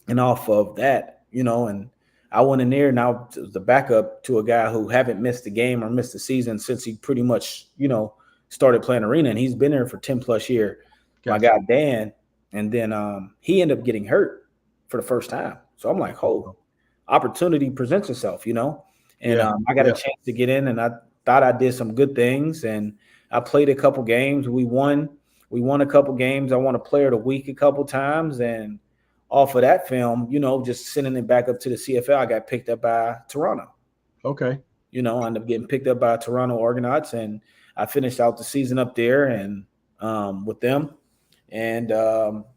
And off of that, and I went in there, and I was the backup to a guy who haven't missed a game or missed a season since he pretty much, started playing arena, and he's been there for 10 plus years. My guy, Dan. And then he ended up getting hurt for the first time. So I'm like, opportunity presents itself, and I got a chance to get in, and I thought I did some good things, and I played a couple games. We won a couple games. I won a player of the week a couple times, and off of that film, just sending it back up to the CFL, I got picked up by Toronto. Okay. I ended up getting picked up by Toronto Argonauts, and I finished out the season up there and with them. And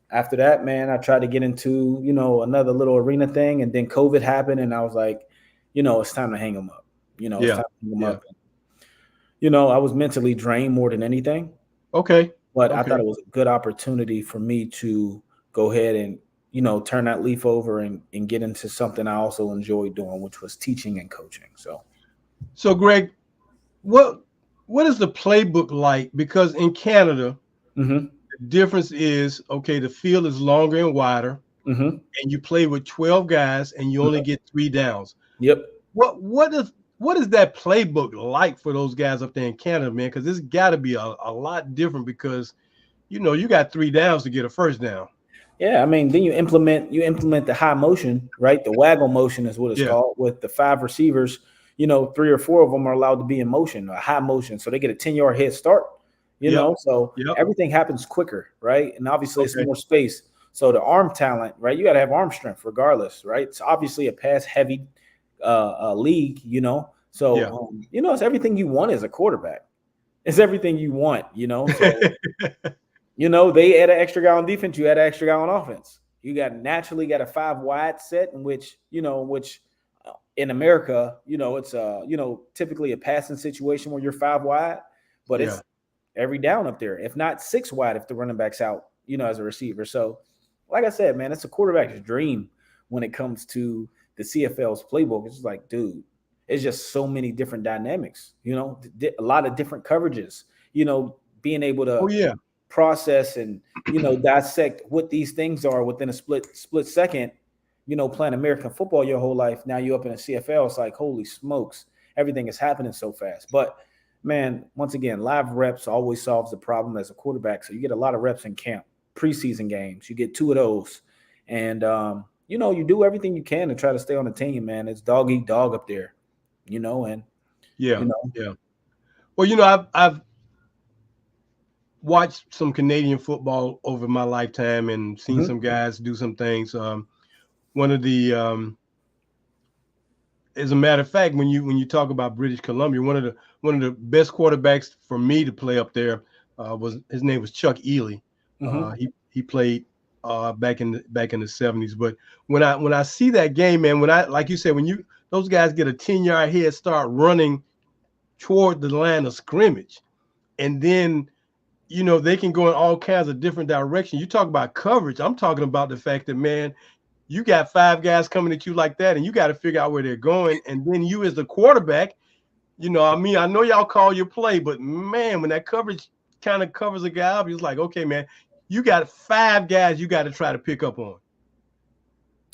after that, man, I tried to get into, another little arena thing, and then COVID happened, and I was like, it's time to hang them up. It's time to hang them up. I was mentally drained more than anything. Okay. But I thought it was a good opportunity for me to go ahead and, turn that leaf over and get into something I also enjoyed doing, which was teaching and coaching. So Greg, what is the playbook like? Because in Canada, the difference is, the field is longer and wider, and you play with 12 guys, and you only get 3 downs. Yep. What is that playbook like for those guys up there in Canada, man? Because it's got to be a lot different, because you got 3 downs to get a first down. Yeah, I mean, then you implement the high motion, right? The waggle motion is what it's called, with the 5 receivers. 3 or 4 of them are allowed to be in motion, a high motion, so they get a 10-yard head start. So everything happens quicker, right? And obviously it's more space. So the arm talent, right? You got to have arm strength regardless, right? It's obviously a pass heavy league, So it's everything you want as a quarterback. It's everything you want, So they add an extra guy on defense, you add an extra guy on offense. You naturally got a 5 wide set, in which in America, it's typically a passing situation where you're 5 wide, but it's every down up there, if not 6 wide, if the running back's out, as a receiver. So like I said, man, it's a quarterback's dream when it comes to the CFL's playbook. It's like, dude, it's just so many different dynamics, a lot of different coverages, being able to process and, dissect what these things are within a split second, playing American football your whole life. Now you're up in a CFL. It's like, holy smokes, everything is happening so fast. But man, once again, live reps always solves the problem as a quarterback. So you get a lot of reps in camp, preseason games. You get 2 of those. And, you do everything you can to try to stay on the team, man. It's dog eat dog up there, and Well, I've watched some Canadian football over my lifetime and seen some guys do some things. One of the as a matter of fact, when you talk about British Columbia, one of the best quarterbacks for me to play up there his name was Chuck Ely. He played back in the 70s. But when I see that game, man, like you said, when those guys get a 10-yard head start running toward the line of scrimmage, and then they can go in all kinds of different directions. You talk about coverage. I'm talking about the fact that, man, you got 5 guys coming at you like that, and you got to figure out where they're going. And then you as the quarterback, I know y'all call your play, but man, when that coverage kind of covers a guy up, it's like, okay, man, you got 5 guys you got to try to pick up on.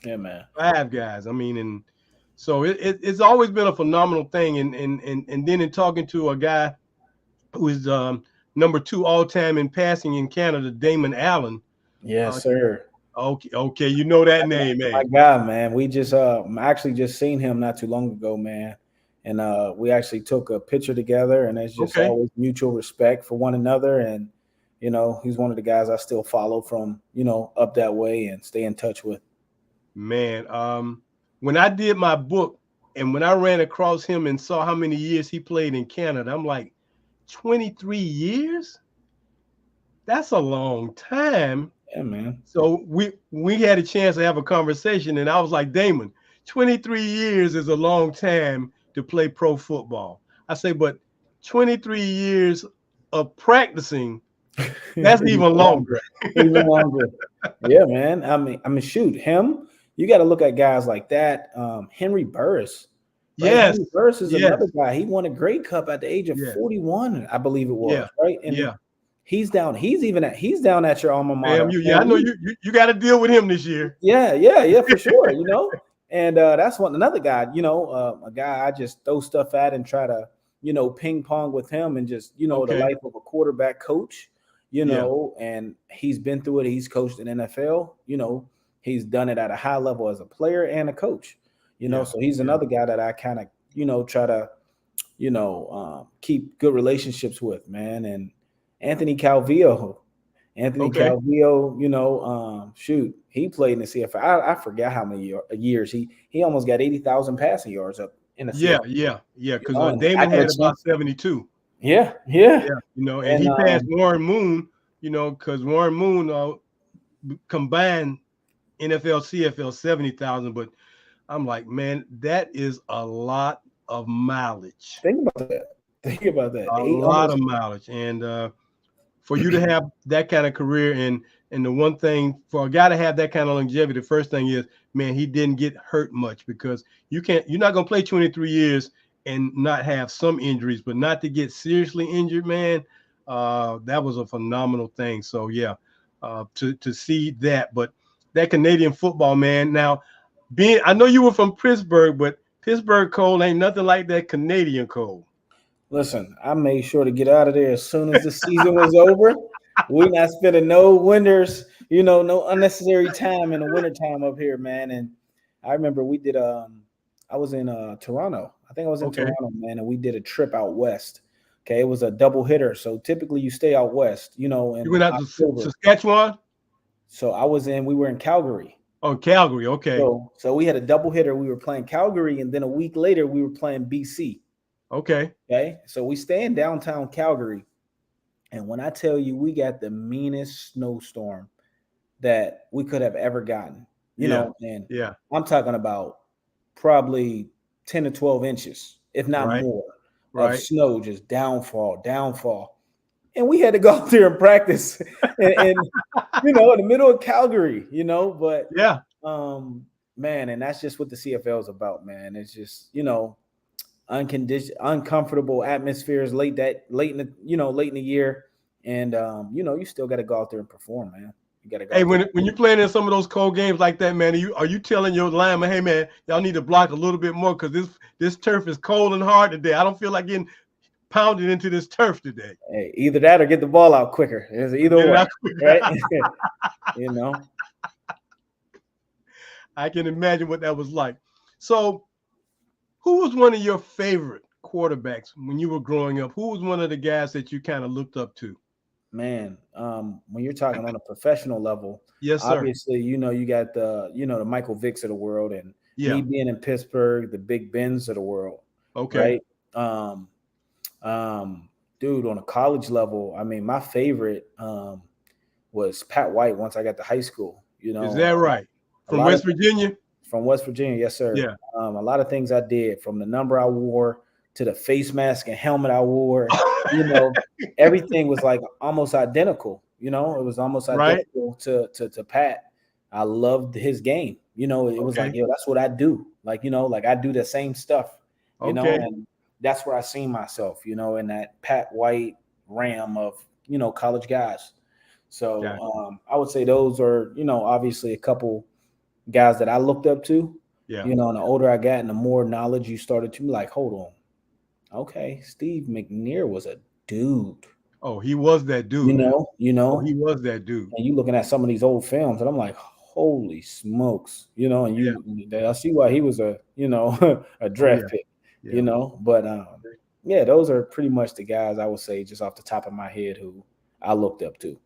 Yeah, man. 5 guys. I mean, and So it's always been a phenomenal thing. And then in talking to a guy who is number 2 all time in passing in Canada, Damon Allen. Yes, sir. Okay, you know that name, My man. God, man. We just actually just seen him not too long ago, man. And we actually took a picture together, and it's just Okay, always mutual respect for one another. And he's one of the guys I still follow from up that way and stay in touch with. man. When I did my book and when I ran across him and saw how many years he played in Canada, I'm like, 23 years? That's a long time. Yeah, man. So we had a chance to have a conversation, and I was like, Damon, 23 years is a long time to play pro football. I say, but 23 years of practicing, that's Even even longer. longer. Even longer. Yeah, man. I mean, shoot, him. You got to look at guys like that. Henry Burris, right? Yes, Henry Burris is yes, another guy. He won a Grey Cup at the age of yeah, 41, I believe it was, yeah, right? And yeah. he's down. He's down at your alma mater. Yeah, I know you got to deal with him this year. Yeah, for sure. And that's another guy. A guy I just throw stuff at and try to ping pong with him and just the Okay, life of a quarterback coach. yeah, And he's been through it. He's coached in NFL. He's done it at a high level as a player and a coach. yeah, So he's yeah. another guy that I kind of try to keep good relationships with, man. And Anthony Calvillo. Anthony Okay, Calvillo, shoot, he played in the CFL. I forgot how many years he almost got 80,000 passing yards up in the yeah, CFL. yeah. Because And I Damon had a had about chance. 72. Yeah, Yeah, yeah, and and he passed Warren Moon. Because Warren Moon combined NFL, CFL 70,000. But I'm like, man, that is a lot of mileage. think about that. Think about that. A Eight lot almost. of mileage. And for you to have that kind of career, and the one thing for a guy to have that kind of longevity, the first thing is, man, he didn't get hurt much, because you're not going to play 23 years and not have some injuries, but not to get seriously injured, man. That was a phenomenal thing. So yeah, to see that. But that Canadian football, man. Now, I know you were from Pittsburgh, but Pittsburgh cold ain't nothing like that Canadian cold. Listen, I made sure to get out of there as soon as the season was over. We're not spending no winters, no unnecessary time in the wintertime up here, man. And I remember we did I was in Toronto. I think I was in Okay, Toronto, man, and we did a trip out west. Okay, it was a double hitter. So typically you stay out west, in you went out to October. Saskatchewan. So we were in Calgary. Oh, Calgary. Okay. So we had a double hitter. We were playing Calgary, and then a week later we were playing BC. Okay. Okay. So we stay in downtown Calgary. And when I tell you we got the meanest snowstorm that we could have ever gotten, and Yeah. I'm talking about probably 10 to 12 inches, if not Right. more, of Right. snow, just downfall. And we had to go out there and practice and in the middle of Calgary, but Yeah. man, and that's just what the CFL is about, man. It's just, uncomfortable atmospheres late in the year, and you still got to go out there and perform, man. You got to go. Hey, when you're playing in some of those cold games like that, man, are you telling your lineman, hey man, y'all need to block a little bit more because this turf is cold and hard today. I don't feel like getting pounded into this turf today. Hey, either that or get the ball out quicker. It's either way, right? I can imagine what that was like. So, who was one of your favorite quarterbacks when you were growing up? Who was one of the guys that you kind of looked up to? Man, when you're talking on a professional level, Yes, sir. obviously, you got the Michael Vicks of the world, and Yeah. me being in Pittsburgh, the Big Bens of the world. Okay. Right. Dude, on a college level, I mean, my favorite was Pat White once I got to high school. Is that right? From West Virginia? From West virginia, yes, sir. Yeah. A lot of things I did, from the number I wore to the face mask and helmet I wore. Everything was like almost identical. It was almost identical to Pat. I loved his game. It was like, that's what I do. Like, like I do the same stuff. And that's where I seen myself. In that Pat White ram of college guys. So I would say those are obviously a couple guys that I looked up to. Yeah. You know, and the older I got and the more knowledge you started to be like, hold on, okay, Steve McNair was a dude. Oh, he was that You dude, man. know, you Oh, he know, was that dude. and you looking at some of these old films, and I'm like, holy smokes, you know, and Yeah. I see why he was a, you know, a Oh, draft yeah. pick, you Yeah. know, but yeah, those are pretty much the guys I would say just off the top of my head who I looked up to.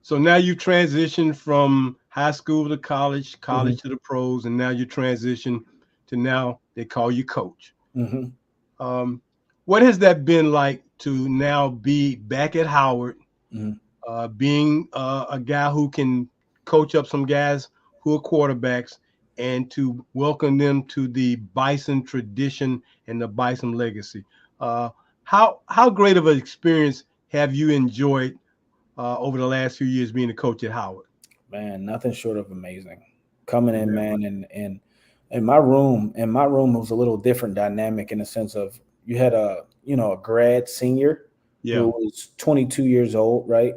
So now you transitioned from high school to college, Hmm. college to the pros, and now you transition to now they call you coach. Hmm. Um, what has that been like to now be back at Howard, Hmm. being a guy who can coach up some guys who are quarterbacks and to welcome them to the Bison tradition and the Bison legacy? Uh, how great of an experience have you enjoyed over the last few years being a coach at Howard? Man, nothing short of amazing. Coming in, Yeah. man, and in my room it was a little different dynamic in the sense of you had a a grad senior who Yeah. was 22 years old, right?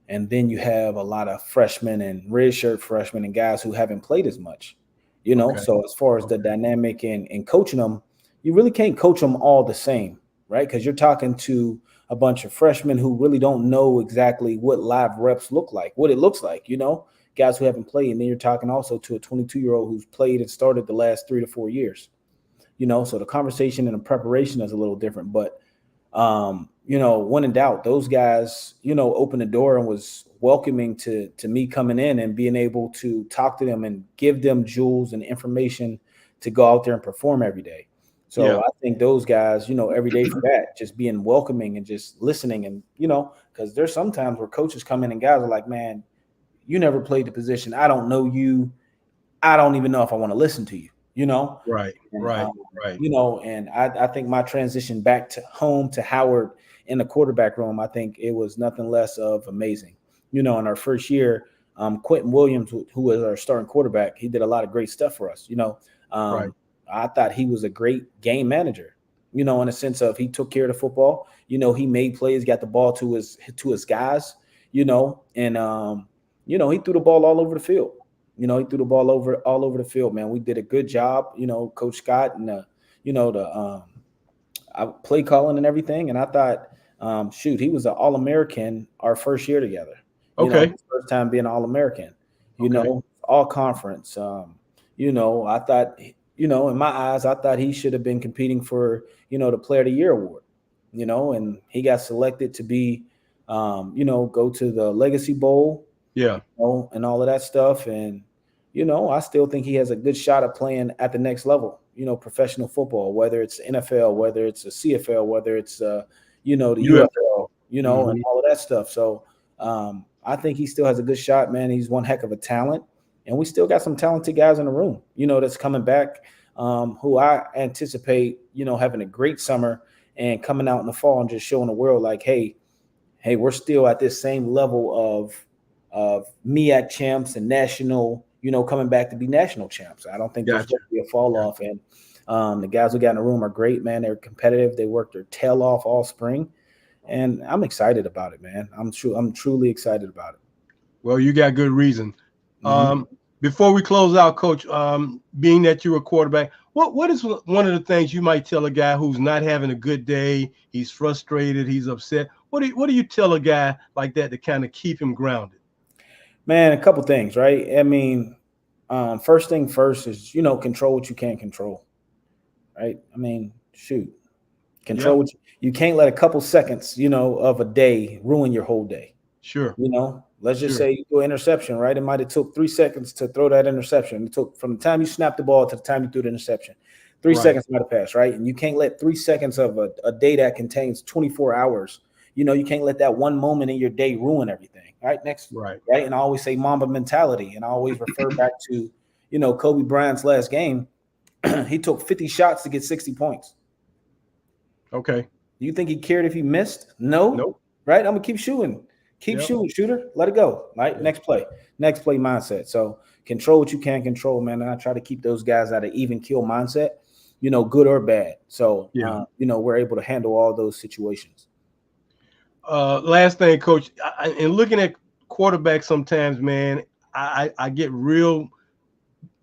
And then you have a lot of freshmen and redshirt freshmen and guys who haven't played as much, you know. Okay. So as far as the Okay. dynamic and coaching them, you really can't coach them all the same, right? Because you're talking to a bunch of freshmen who really don't know exactly what live reps look like, what it looks like, you know, guys who haven't played. And then you're talking also to a 22-year-old who's played and started the last 3 to 4 years, you know. So the conversation and the preparation is a little different, but when in doubt, those guys, opened the door and was welcoming to me coming in and being able to talk to them and give them jewels and information to go out there and perform every day. So Yeah. I think those guys, every day for that, just being welcoming and just listening and, because there's sometimes where coaches come in and guys are like, man, you never played the position. I don't know you. I don't even know if I want to listen to you, you know? Right. And Right. Right. and I think my transition back to home to Howard in the quarterback room, I think it was nothing less of amazing. In our first year, Quentin Williams, who was our starting quarterback, he did a lot of great stuff for us. Right. I thought he was a great game manager. In a sense of he took care of the football. He made plays, got the ball to his guys. And he threw the ball all over the field. He threw the ball all over the field, man. We did a good job, Coach Scott and the play calling and everything. And I thought, shoot, he was an All American our first year together. Okay. His first time being All American. Okay. All conference. I thought, in my eyes, I thought he should have been competing for the Player of the Year award. And he got selected to be, go to the Legacy Bowl Yeah. and all of that stuff. And, I still think he has a good shot at playing at the next level, professional football, whether it's NFL, whether it's a CFL, whether it's, the UF. UFL, and Hmm. all of that stuff. So I think he still has a good shot, man. He's one heck of a talent. And we still got some talented guys in the room, that's coming back, who I anticipate, having a great summer and coming out in the fall and just showing the world like, hey, we're still at this same level of MEAC champs and national, coming back to be national champs. I don't think there's Gotcha. going to be a fall off. And the guys we got in the room are great, man. They're competitive. They worked their tail off all spring, and I'm excited about it, man. I'm truly excited about it. Well, you got good reason. Mm-hmm. Before we close out, Coach, being that you're a quarterback, what is one of the things you might tell a guy who's not having a good day? He's frustrated. He's upset. What do you tell a guy like that to kind of keep him grounded? Man, a couple things, right? I mean, first thing first is control what you can't control, right? I mean, shoot, Yeah. control what you can't let a couple seconds, of a day ruin your whole day. Sure. Let's just Sure. say you threw an interception, right? It might have took 3 seconds to throw that interception. It took from the time you snapped the ball to the time you threw the interception. Three Right. seconds might have passed, right? And you can't let 3 seconds of a day that contains 24 hours. You can't let that one moment in your day ruin everything. Right. Next, Right. right. And I always say Mamba mentality. And I always refer back to, Kobe Bryant's last game. He took 50 shots to get 60 points. Okay. Do you think he cared if he missed? No. Nope. Right. I'm gonna keep shooting. Keep Yep. shooting, shooter. Let it go. Right. Yeah. Next play mindset. So control what you can control, man. And I try to keep those guys at an even kill mindset, good or bad. So, Yeah. we're able to handle all those situations. Last thing, Coach, and looking at quarterbacks sometimes, man, I get real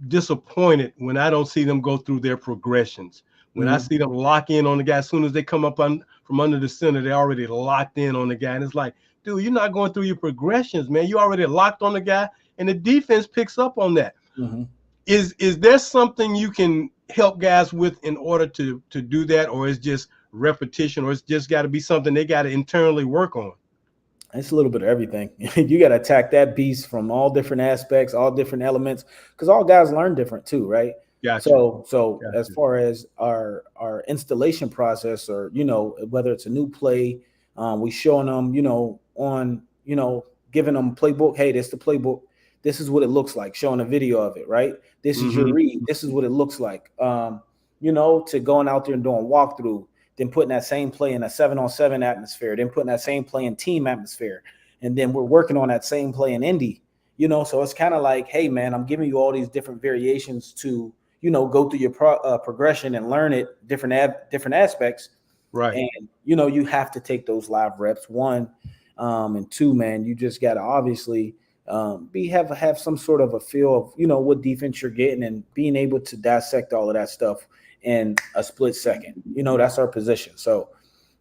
disappointed when I don't see them go through their progressions. When I see them lock in on the guy, as soon as they come up from under the center, they're already locked in on the guy. And it's like, dude, you're not going through your progressions, man. You already locked on the guy, and the defense picks up on that. Mm-hmm. Is there something you can help guys with in order to do that, or is just repetition, or it's just got to be something they got to internally work on? It's a little bit of everything. You got to attack that beast from all different aspects, all different elements, because all guys learn different too, right? Gotcha. So Gotcha. as far as our installation process, or whether it's a new play, we showing them, on giving them playbook. Hey, this is the playbook. This is what it looks like. Showing a video of it, right? This is your read. This is what it looks like. To going out there and doing walkthrough, then putting that same play in a 7-on-7 atmosphere, then putting that same play in team atmosphere, and then we're working on that same play in Indy. So it's kind of like, hey, man, I'm giving you all these different variations to go through your progression and learn it, different aspects. Right. And, you have to take those live reps, one. And two, man, you just got to obviously have some sort of a feel of, what defense you're getting, and being able to dissect all of that stuff in a split second. That's our position. So,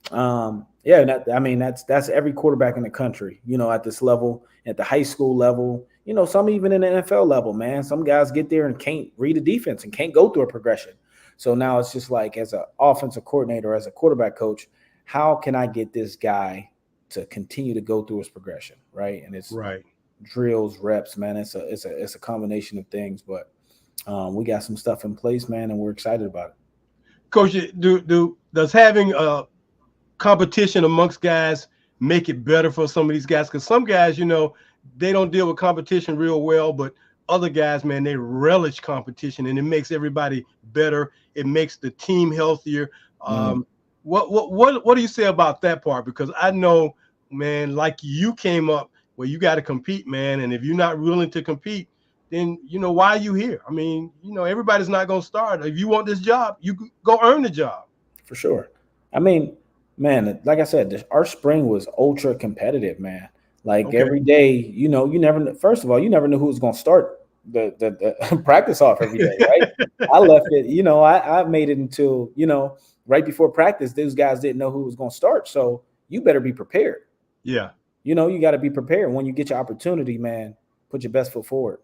that's every quarterback in the country, at this level, at the high school level, some even in the NFL level, man. Some guys get there and can't read a defense and can't go through a progression. So now it's just like, as an offensive coordinator, as a quarterback coach, how can I get this guy to continue to go through his progression, right? And it's right. Drills, reps, man. It's a combination of things, but we got some stuff in place, man, and we're excited about it. Coach, does having a competition amongst guys make it better for some of these guys? Because some guys, they don't deal with competition real well, but other guys, man, they relish competition, and it makes everybody better. It makes the team healthier. What do you say about that part? Because I know, man, like you came up where you got to compete, man, and if you're not willing to compete, then why are you here? I mean, everybody's not going to start. If you want this job, you go earn the job. For sure. I mean, man, like I said, our spring was ultra competitive, man. Like every day, you never. First of all, you never knew who was going to start the practice off every day, right? I left it. I made it until right before practice. Those guys didn't know who was going to start, so you better be prepared. Yeah. You got to be prepared. When you get your opportunity, man, put your best foot forward.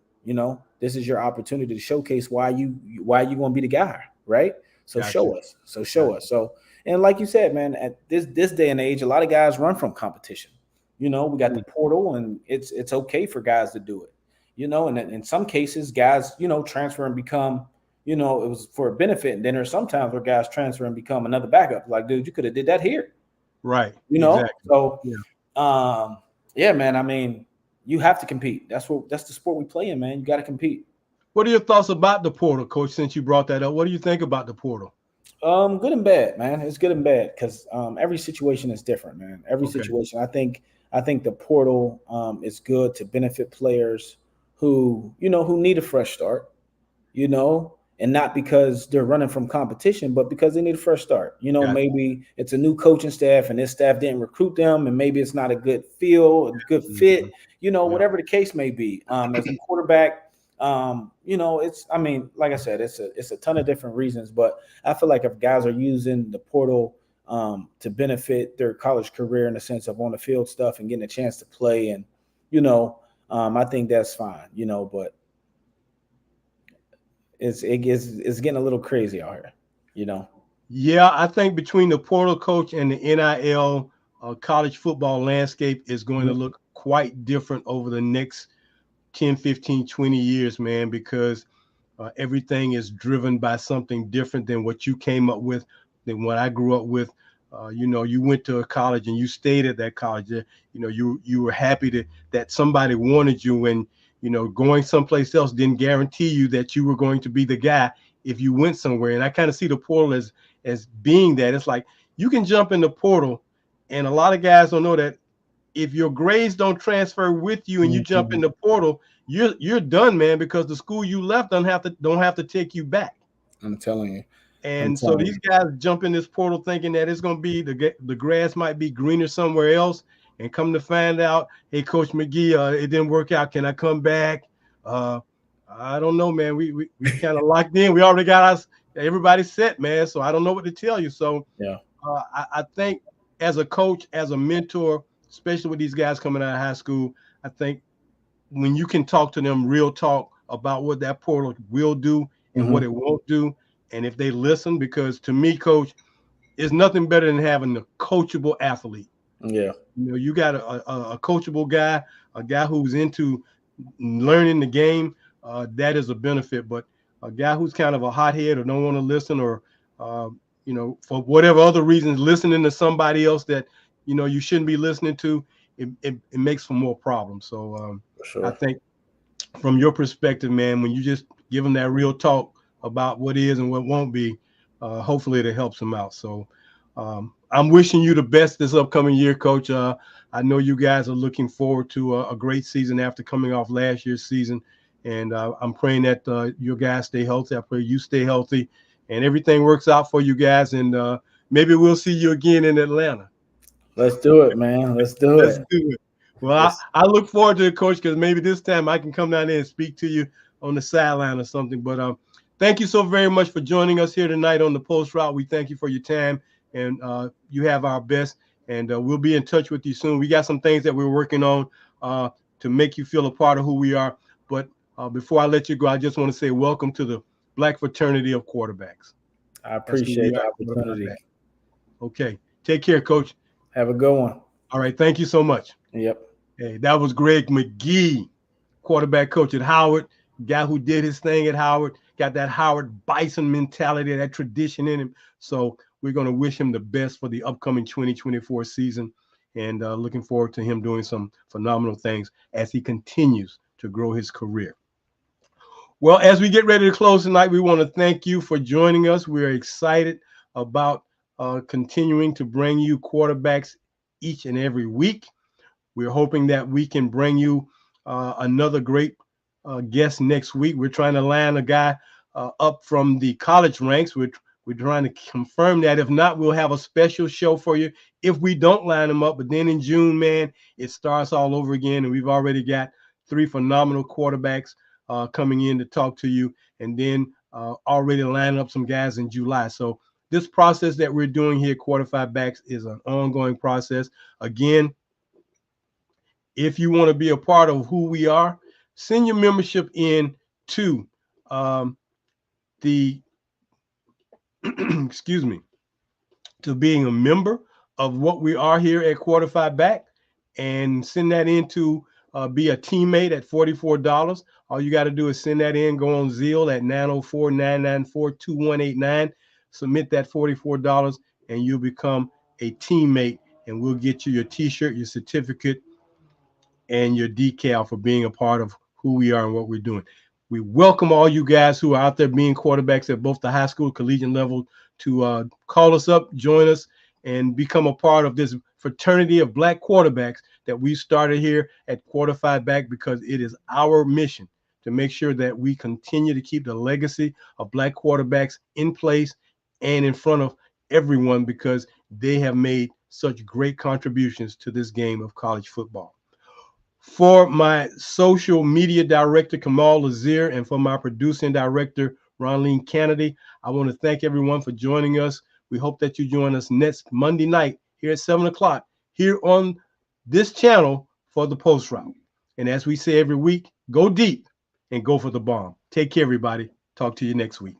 This is your opportunity to showcase why you going to be the guy, right? So Gotcha. show us. So, and like you said, man, at this day and age, a lot of guys run from competition. We got the portal, and it's okay for guys to do it. And in some cases, guys, transfer and become, it was for a benefit. And then there's sometimes where guys transfer and become another backup. Like, dude, you could have did that here. Right. Exactly. So, yeah, man, I mean, you have to compete. That's the sport we play in, man. You got to compete. What are your thoughts about the portal, Coach, since you brought that up? What do you think about the portal? Good and bad, man. It's good and bad because every situation is different, man. Every situation. I think the portal is good to benefit players who need a fresh start, and not because they're running from competition, but because they need a fresh start. Maybe it's a new coaching staff and this staff didn't recruit them, and maybe it's not a good feel, a good fit, whatever the case may be. As a quarterback, like I said, it's a ton of different reasons, but I feel like if guys are using the portal to benefit their college career in the sense of on the field stuff and getting a chance to play, and I think that's fine, but it's getting a little crazy out here, Yeah, I think between the portal, Coach, and the NIL college football landscape is going to look quite different over the next 10, 15, 20 years, man, because everything is driven by something different than what you came up with, than what I grew up with. You went to a college and you stayed at that college. You were happy that somebody wanted you, and going someplace else didn't guarantee you that you were going to be the guy if you went somewhere. And I kind of see the portal as being that. It's like you can jump in the portal, and a lot of guys don't know that if your grades don't transfer with you and you jump in the portal, you're done, man, because the school you left don't have to take you back. I'm telling you. And so these guys jump in this portal thinking that it's going to be the grass might be greener somewhere else, and come to find out, hey, Coach McGee, it didn't work out. Can I come back? I don't know, man. We kind of locked in. We already got us everybody set, man. So I don't know what to tell you. So Yeah. I think as a coach, as a mentor, especially with these guys coming out of high school, I think when you can talk to them real talk about what that portal will do and what it won't do, and if they listen, because to me, coach, it's nothing better than having a coachable athlete. Yeah. You know, you got a coachable guy, a guy who's into learning the game. That is a benefit. But a guy who's kind of a hothead or don't want to listen, or you know, for whatever other reasons, listening to somebody else that you shouldn't be listening to, it makes for more problems. So For I sure. think from your perspective, man, when you just give them that real talk about what is and what won't be, hopefully it helps them out. So I'm wishing you the best this upcoming year, Coach. I know you guys are looking forward to a great season after coming off last year's season. And I'm praying that your guys stay healthy. I pray you stay healthy and everything works out for you guys. And maybe we'll see you again in Atlanta. Let's do it, man. Let's do Let's it. do it. Well, I look forward to it, Coach, because maybe this time I can come down there and speak to you on the sideline or something. But thank you so very much for joining us here tonight on the Post Route. We thank you for your time, and you have our best. And we'll be in touch with you soon. We got some things that we're working on to make you feel a part of who we are. But before I let you go, I just want to say welcome to the Black Fraternity of Quarterbacks. I appreciate the opportunity. Okay. Take care, Coach. Have a good one. All right. Thank you so much. Yep. Hey, that was Greg McGee, quarterback coach at Howard, guy who did his thing at Howard, got that Howard Bison mentality, that tradition in him. So we're going to wish him the best for the upcoming 2024 season, and looking forward to him doing some phenomenal things as he continues to grow his career. Well, as we get ready to close tonight, we want to thank you for joining us. We're excited about continuing to bring you quarterbacks each and every week. We're hoping that we can bring you another great guest next week. We're trying to line a guy up from the college ranks. We're trying to confirm that. If not, we'll have a special show for you if we don't line him up. But then in June, man, it starts all over again. And we've already got 3 phenomenal quarterbacks coming in to talk to you. And then already lining up some guys in July. So this process that we're doing here, Quarterfive Backs, is an ongoing process. Again, if you want to be a part of who we are, send your membership in to the excuse me, to being a member of what we are here at Quarterfive Back, and send that in to be a teammate at $44. All you got to do is send that in, go on Zeal at 904-994-2189, submit that $44, and you'll become a teammate, and we'll get you your t-shirt, your certificate, and your decal for being a part of who we are and what we're doing. We welcome all you guys who are out there being quarterbacks at both the high school, collegiate level to call us up, join us, and become a part of this fraternity of Black quarterbacks that we started here at Quarterfive Back, because it is our mission to make sure that we continue to keep the legacy of Black quarterbacks in place and in front of everyone, because they have made such great contributions to this game of college football. For my social media director, Kamal Lazier, and for my producing director, Ronleen Kennedy, I want to thank everyone for joining us. We hope that you join us next Monday night here at 7 o'clock here on this channel for the Post Route. And as we say every week, go deep and go for the bomb. Take care, everybody. Talk to you next week.